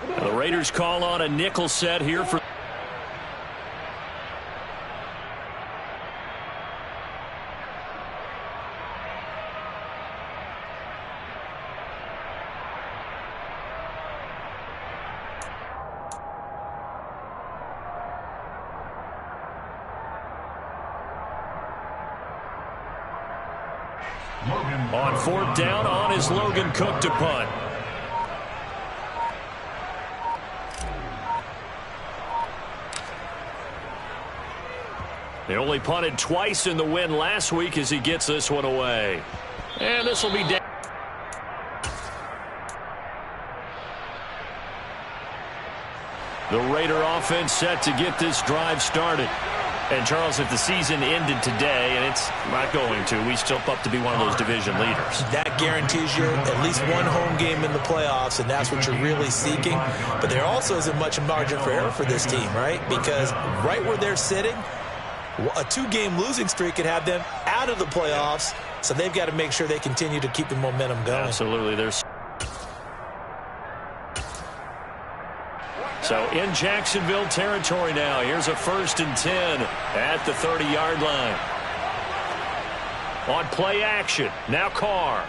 The Raiders call on a nickel set here for on 4th down. On is Logan Cook to punt. They only punted twice in the win last week as he gets this one away. And this will be down. The Raider offense set to get this drive started. And, Charles, if the season ended today, and it's not going to, we still up to be one of those division leaders. That guarantees you at least one home game in the playoffs, and that's what you're really seeking. But there also isn't much margin for error for this team, right? Because right where they're sitting, a 2-game losing streak could have them out of the playoffs, so they've got to make sure they continue to keep the momentum going. Absolutely. So in Jacksonville territory now. Here's a 1st and 10 at the 30-yard line. On play action. Now Carr.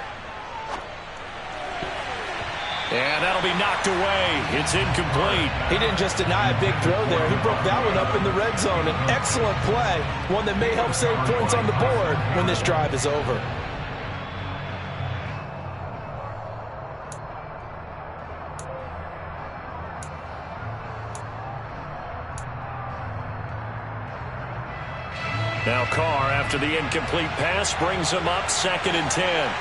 And that'll be knocked away. It's incomplete. He didn't just deny a big throw there. He broke that one up in the red zone. An excellent play. One that may help save points on the board when this drive is over. Now Carr, after the incomplete pass, brings him up 2nd and 10.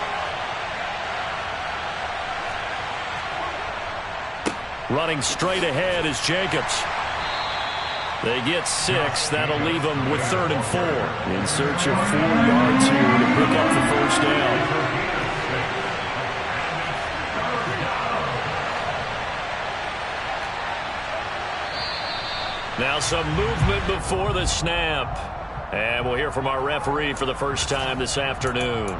Running straight ahead is Jacobs. They get 6. That'll leave them with 3rd and 4. In search of 4 yards here to pick up the 1st down. Now some movement before the snap. And we'll hear from our referee for the first time this afternoon.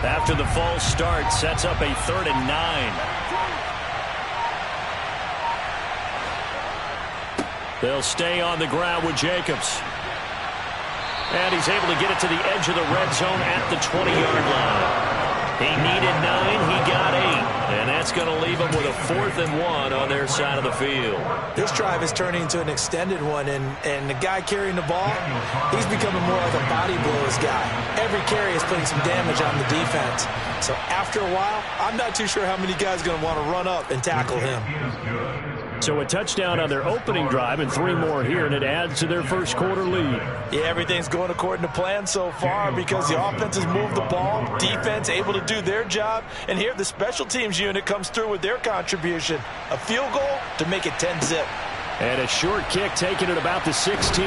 After the false start, sets up a 3rd and 9. They'll stay on the ground with Jacobs. And he's able to get it to the edge of the red zone at the 20-yard line. He needed 9, he got 8. And that's going to leave him with a 4th and 1 on their side of the field. This drive is turning into an extended one, and the guy carrying the ball, he's becoming more like a body blows guy. Every carry is putting some damage on the defense. So after a while, I'm not too sure how many guys are going to want to run up and tackle him. So a touchdown on their opening drive and 3 more here, and it adds to their first quarter lead. Yeah, everything's going according to plan so far because the offense has moved the ball, defense able to do their job, and here the special teams unit comes through with their contribution. A field goal to make it 10-zip. And a short kick taken at about the 16.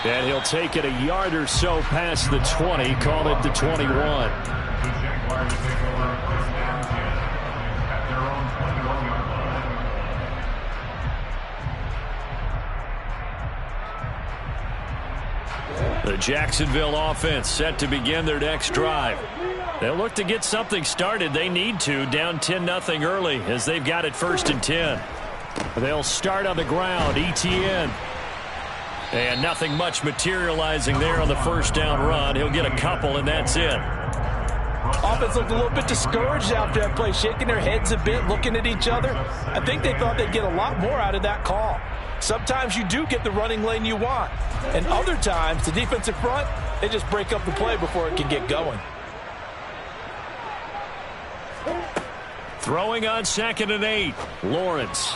And he'll take it a yard or so past the 20, call it the 21. The Jacksonville offense set to begin their next drive. They'll look to get something started. They need to, down 10-0 early as they've got it 1st and 10. They'll start on the ground, ETN. And nothing much materializing there on the 1st down run. He'll get a couple, and that's it. Offense looked a little bit discouraged after that play, shaking their heads a bit, looking at each other. I think they thought they'd get a lot more out of that call. Sometimes you do get the running lane you want. And other times, the defensive front, they just break up the play before it can get going. Throwing on 2nd and 8, Lawrence.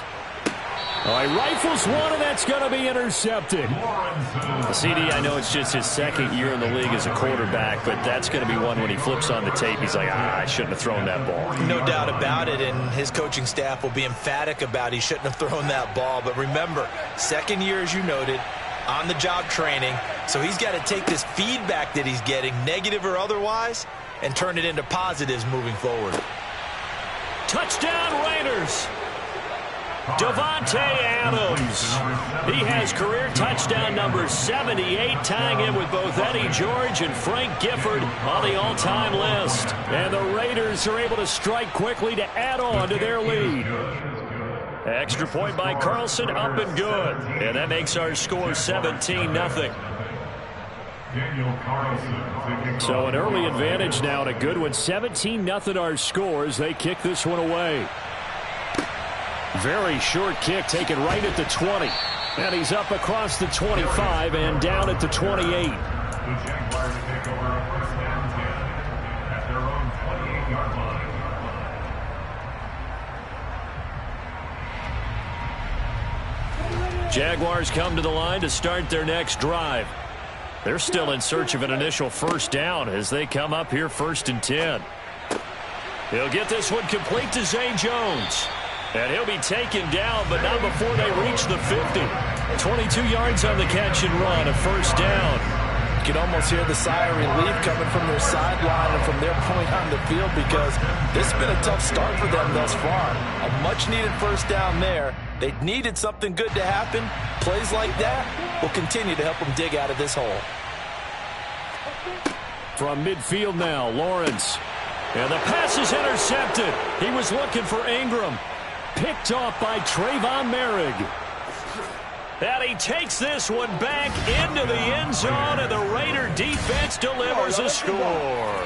Oh, he rifles one, and that's going to be intercepted. CD, I know it's just his second year in the league as a quarterback, but that's going to be one when he flips on the tape. He's like, I shouldn't have thrown that ball. No doubt about it, and his coaching staff will be emphatic about he shouldn't have thrown that ball. But remember, second year, as you noted, on-the-job training, so he's got to take this feedback that he's getting, negative or otherwise, and turn it into positives moving forward. Touchdown, Raiders. Devontae Adams. He has career touchdown number 78, tying in with both Eddie George and Frank Gifford on the all-time list. And the Raiders are able to strike quickly to add on to their lead. Extra point by Carlson, up and good. And that makes our score 17-0. So an early advantage now and a good one. 17-0 our scores. They kick this one away. Very short kick taken right at the 20. And he's up across the 25 and down at the 28. The Jaguars take over a first down 10 at their own 28-yard line. Jaguars come to the line to start their next drive. They're still in search of an initial first down as they come up here 1st and 10. He'll get this one complete to Zay Jones. And he'll be taken down, but not before they reach the 50. 22 yards on the catch and run, a first down. You can almost hear the sigh of relief coming from their sideline and from their point on the field, because this has been a tough start for them thus far. A much-needed first down there. They needed something good to happen. Plays like that will continue to help them dig out of this hole. From midfield now, Lawrence. And the pass is intercepted. He was looking for Ingram. Picked off by Trayvon Merrick. And he takes this one back into the end zone, and the Raider defense delivers a score.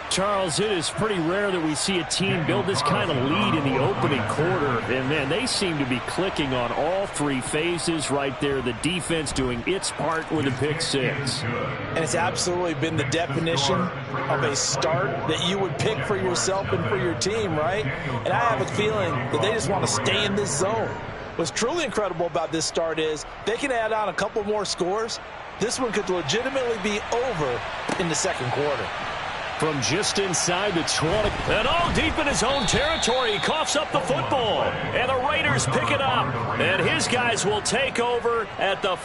Charles, it is pretty rare that we see a team build this kind of lead in the opening quarter. And, man, they seem to be clicking on all three phases right there. The defense doing its part with a pick six. And it's absolutely been the definition of a start that you would pick for yourself and for your team, right? And I have a feeling that they just want to stay in this zone. What's truly incredible about this start is they can add on a couple more scores. This one could legitimately be over in the second quarter. From just inside the 20. And all deep in his own territory, he coughs up the football. And the Raiders pick it up. And his guys will take over at the